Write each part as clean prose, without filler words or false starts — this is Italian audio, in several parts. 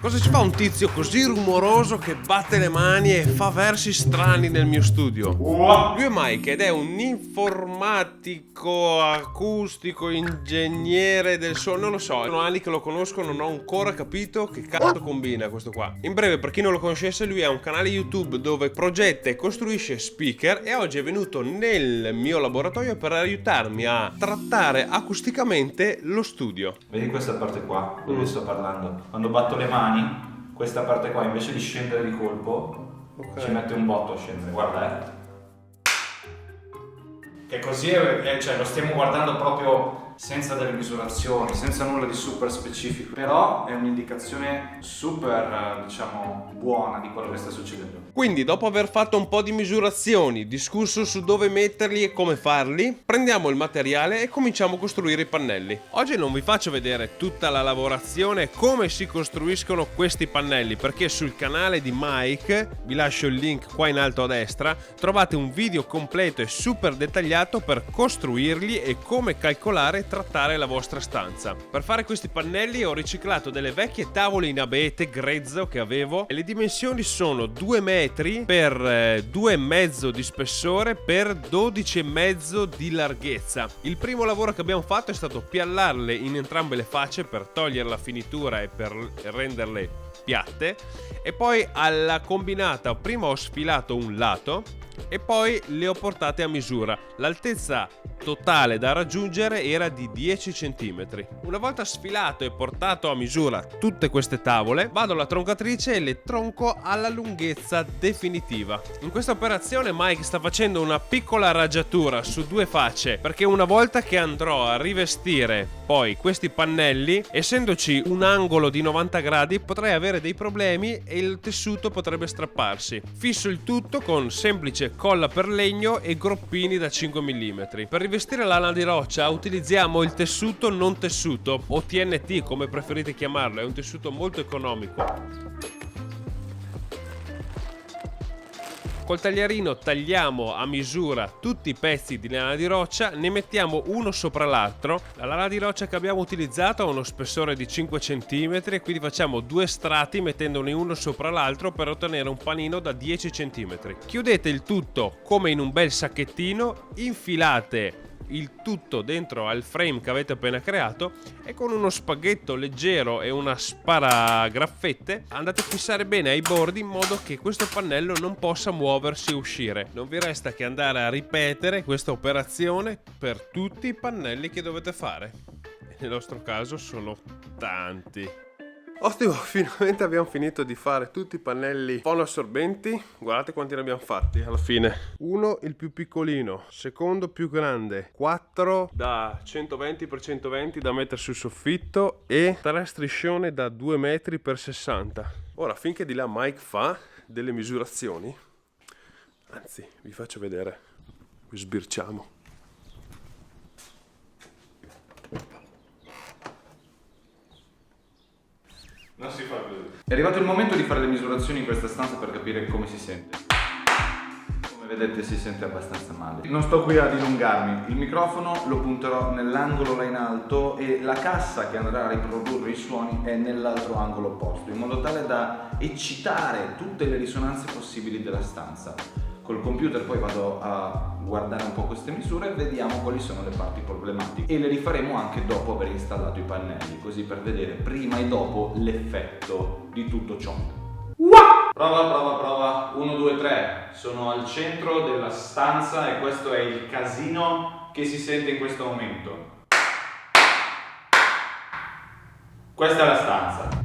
Cosa ci fa un tizio così rumoroso che batte le mani e fa versi strani nel mio studio? Lui è Mike ed è un informatico, acustico, ingegnere del suono, non lo so, sono anni che lo conosco, non ho ancora capito che cazzo combina questo qua. In breve, per chi non lo conoscesse, lui ha un canale YouTube dove progetta e costruisce speaker e oggi è venuto nel mio laboratorio per aiutarmi a trattare acusticamente lo studio. Vedi questa parte qua, dove sto parlando? Quando batto le mani, questa parte qua invece di scendere di colpo, ci mette un botto a scendere, guarda Che così cioè lo stiamo guardando proprio senza delle misurazioni, senza nulla di super specifico, però è un'indicazione super, diciamo, buona di quello che sta succedendo. Quindi, dopo aver fatto un po' di misurazioni, discusso su dove metterli e come farli, prendiamo il materiale e cominciamo a costruire i pannelli. Oggi non vi faccio vedere tutta la lavorazione e come si costruiscono questi pannelli, perché sul canale di Mike, vi lascio il link qua in alto a destra, trovate un video completo e super dettagliato per costruirli e come calcolare e trattare la vostra stanza. Per fare questi pannelli ho riciclato delle vecchie tavole in abete grezzo che avevo e le dimensioni sono 2 metri per 2,5 di spessore per 12,5 di larghezza. Il primo lavoro che abbiamo fatto è stato piallarle in entrambe le facce per togliere la finitura e per renderle piatte, e poi alla combinata prima ho sfilato un lato e poi le ho portate a misura. L'altezza totale da raggiungere era di 10 cm. Una volta sfilato e portato a misura tutte queste tavole, vado alla troncatrice e le tronco alla lunghezza definitiva. In questa operazione Mike sta facendo una piccola raggiatura su 2 facce, perché una volta che andrò a rivestire poi questi pannelli, essendoci un angolo di 90 gradi, potrei avere dei problemi e il tessuto potrebbe strapparsi. Fisso il tutto con semplice colla per legno e groppini da 5 mm. Per rivestire la lana di roccia utilizziamo il tessuto non tessuto o TNT, come preferite chiamarlo, è un tessuto molto economico. Col tagliarino tagliamo a misura tutti i pezzi di lana di roccia, ne mettiamo uno sopra l'altro. La lana di roccia che abbiamo utilizzato ha uno spessore di 5 cm e quindi facciamo 2 strati mettendone uno sopra l'altro per ottenere un panino da 10 cm. Chiudete il tutto come in un bel sacchettino, infilate il tutto dentro al frame che avete appena creato e con uno spaghetto leggero e una sparagraffette andate a fissare bene ai bordi in modo che questo pannello non possa muoversi e uscire. Non vi resta che andare a ripetere questa operazione per tutti i pannelli che dovete fare. Nel nostro caso sono tanti. Ottimo, finalmente abbiamo finito di fare tutti i pannelli fonoassorbenti. Guardate quanti ne abbiamo fatti alla fine. Uno il più piccolino, secondo più grande, 4 da 120 x 120 da mettere sul soffitto e 3 striscione da 2 metri x 60. Ora, finché di là Mike fa delle misurazioni, anzi vi faccio vedere, vi sbirciamo. Non si fa così. È arrivato il momento di fare le misurazioni in questa stanza per capire come si sente. Come vedete si sente abbastanza male. Non sto qui a dilungarmi, il microfono lo punterò nell'angolo là in alto e la cassa che andrà a riprodurre i suoni è nell'altro angolo opposto, in modo tale da eccitare tutte le risonanze possibili della stanza. Col computer poi vado a guardare un po' queste misure e vediamo quali sono le parti problematiche e le rifaremo anche dopo aver installato i pannelli, così per vedere prima e dopo l'effetto di tutto ciò. Prova, 1, 2, 3, sono al centro della stanza e questo è il casino che si sente in questo momento. Questa è la stanza.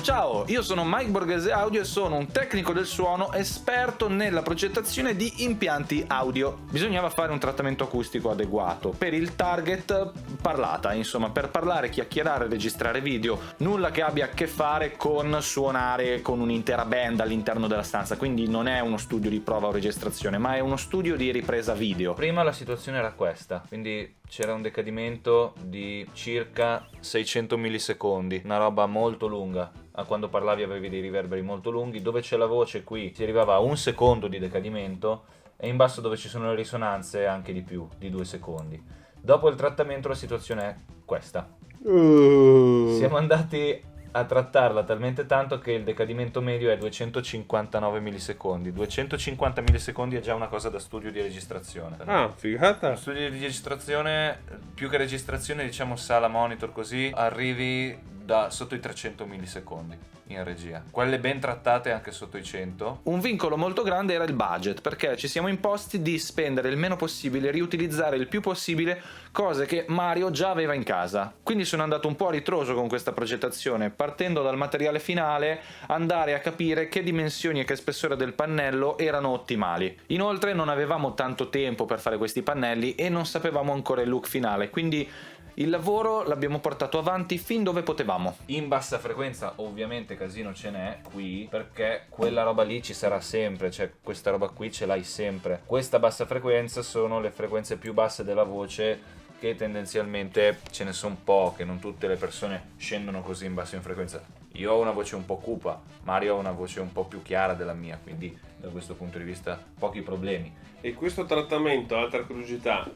Ciao, io sono Mike Borghese Audio e sono un tecnico del suono esperto nella progettazione di impianti audio. Bisognava fare un trattamento acustico adeguato per il target parlata, insomma, per parlare, chiacchierare, registrare video, nulla che abbia a che fare con suonare con un'intera band all'interno della stanza, quindi non è uno studio di prova o registrazione, ma è uno studio di ripresa video. Prima la situazione era questa, quindi c'era un decadimento di circa 600 millisecondi, una roba molto lunga. Quando parlavi avevi dei riverberi molto lunghi, dove c'è la voce qui si arrivava a 1 secondo di decadimento e in basso dove ci sono le risonanze anche di più, di 2 secondi. Dopo il trattamento la situazione è questa. Siamo andati a trattarla talmente tanto che il decadimento medio è 259 millisecondi. 250 millisecondi è già una cosa da studio di registrazione. Ah, figata. Lo studio di registrazione, più che registrazione, diciamo sala monitor, così arrivi da sotto i 300 millisecondi in regia. Quelle ben trattate anche sotto i 100. Un vincolo molto grande era il budget, perché ci siamo imposti di spendere il meno possibile, riutilizzare il più possibile cose che Mario già aveva in casa. Quindi sono andato un po' a ritroso con questa progettazione, partendo dal materiale finale, andare a capire che dimensioni e che spessore del pannello erano ottimali. Inoltre non avevamo tanto tempo per fare questi pannelli e non sapevamo ancora il look finale, quindi il lavoro l'abbiamo portato avanti fin dove potevamo. In bassa frequenza ovviamente casino ce n'è qui, perché quella roba lì ci sarà sempre, cioè questa roba qui ce l'hai sempre. Questa bassa frequenza sono le frequenze più basse della voce, che tendenzialmente ce ne sono poche, non tutte le persone scendono così in basso in frequenza. Io ho una voce un po' cupa, Mario ha una voce un po' più chiara della mia, quindi da questo punto di vista pochi problemi. E questo trattamento, altra curiosità,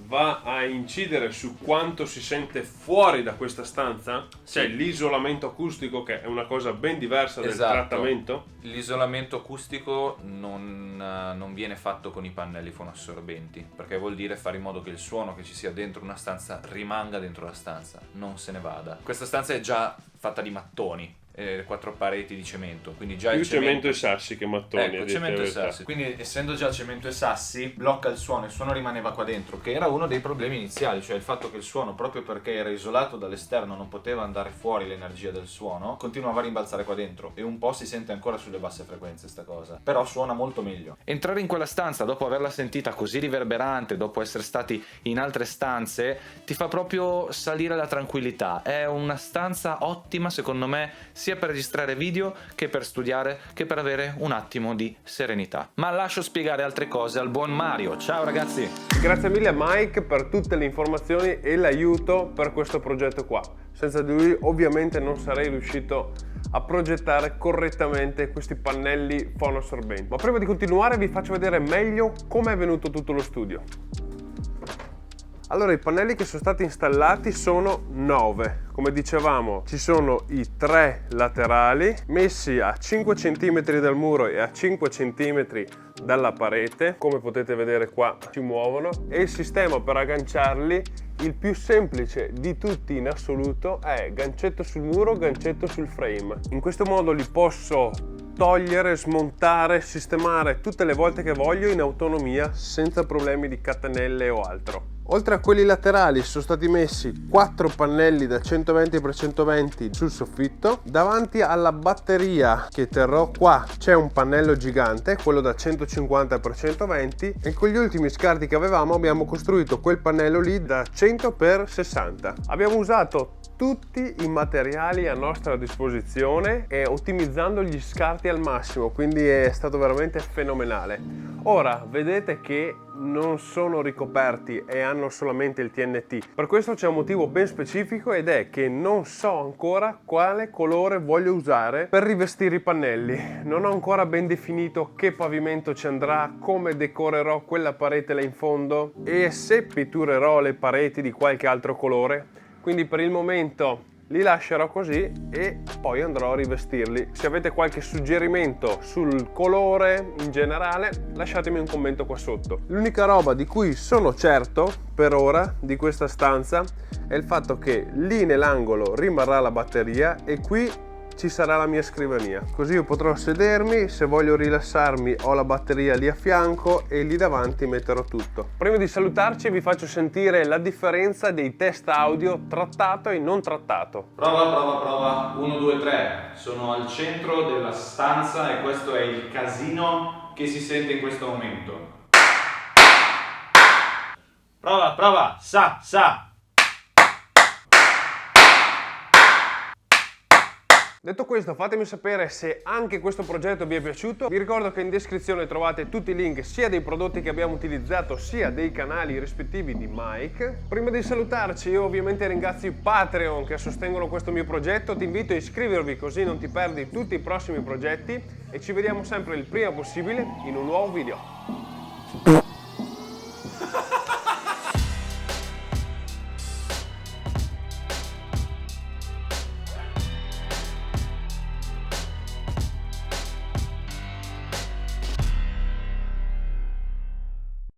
va a incidere su quanto si sente fuori da questa stanza? Cioè l'isolamento acustico, che è una cosa ben diversa del trattamento? L'isolamento acustico non viene fatto con i pannelli fonoassorbenti, perché vuol dire fare in modo che il suono che ci sia dentro una stanza rimanga dentro la stanza, non se ne vada. Questa stanza è già fatta di mattoni, 4 pareti di cemento, quindi già più il cemento e sassi che mattoni. Ecco, cemento e sassi. Quindi essendo già cemento e sassi blocca il suono rimaneva qua dentro, che era uno dei problemi iniziali, cioè il fatto che il suono, proprio perché era isolato dall'esterno, non poteva andare fuori l'energia del suono, continuava a rimbalzare qua dentro, e un po' si sente ancora sulle basse frequenze sta cosa, però suona molto meglio. Entrare in quella stanza dopo averla sentita così riverberante, dopo essere stati in altre stanze, ti fa proprio salire la tranquillità. È una stanza ottima secondo me, sia per registrare video che per studiare, che per avere un attimo di serenità. Ma lascio spiegare altre cose al buon Mario. Ciao ragazzi! Grazie mille a Mike per tutte le informazioni e l'aiuto per questo progetto qua. Senza di lui ovviamente non sarei riuscito a progettare correttamente questi pannelli fonoassorbenti. Ma prima di continuare vi faccio vedere meglio come è venuto tutto lo studio. Allora, i pannelli che sono stati installati sono 9. Come dicevamo, ci sono i 3 laterali messi a 5 cm dal muro e a 5 cm dalla parete. Come potete vedere qua si muovono, e il sistema per agganciarli, il più semplice di tutti in assoluto, è gancetto sul muro, gancetto sul frame. In questo modo li posso togliere, smontare, sistemare tutte le volte che voglio in autonomia, senza problemi di catenelle o altro. Oltre a quelli laterali sono stati messi 4 pannelli da 120x120 sul soffitto. Davanti alla batteria che terrò qua c'è un pannello gigante, quello da 150x120, e con gli ultimi scarti che avevamo abbiamo costruito quel pannello lì da 100x60. Abbiamo usato tutti i materiali a nostra disposizione e ottimizzando gli scarti al massimo, quindi è stato veramente fenomenale. Ora vedete che non sono ricoperti e hanno solamente il TNT. Per questo c'è un motivo ben specifico, ed è che non so ancora quale colore voglio usare per rivestire i pannelli. Non ho ancora ben definito che pavimento ci andrà, come decorerò quella parete là in fondo e se pitturerò le pareti di qualche altro colore. Quindi per il momento li lascerò così e poi andrò a rivestirli. Se avete qualche suggerimento sul colore in generale, lasciatemi un commento qua sotto. L'unica roba di cui sono certo per ora di questa stanza è il fatto che lì nell'angolo rimarrà la batteria e qui ci sarà la mia scrivania, così io potrò sedermi, se voglio rilassarmi ho la batteria lì a fianco e lì davanti metterò tutto. Prima di salutarci vi faccio sentire la differenza dei test audio trattato e non trattato. Prova, 1, 2, 3, sono al centro della stanza e questo è il casino che si sente in questo momento. Prova, sa. Detto questo, fatemi sapere se anche questo progetto vi è piaciuto. Vi ricordo che in descrizione trovate tutti i link sia dei prodotti che abbiamo utilizzato sia dei canali rispettivi di Mike. Prima di salutarci io ovviamente ringrazio i Patreon che sostengono questo mio progetto. Ti invito a iscrivervi così non ti perdi tutti i prossimi progetti e ci vediamo sempre il prima possibile in un nuovo video. Ciao.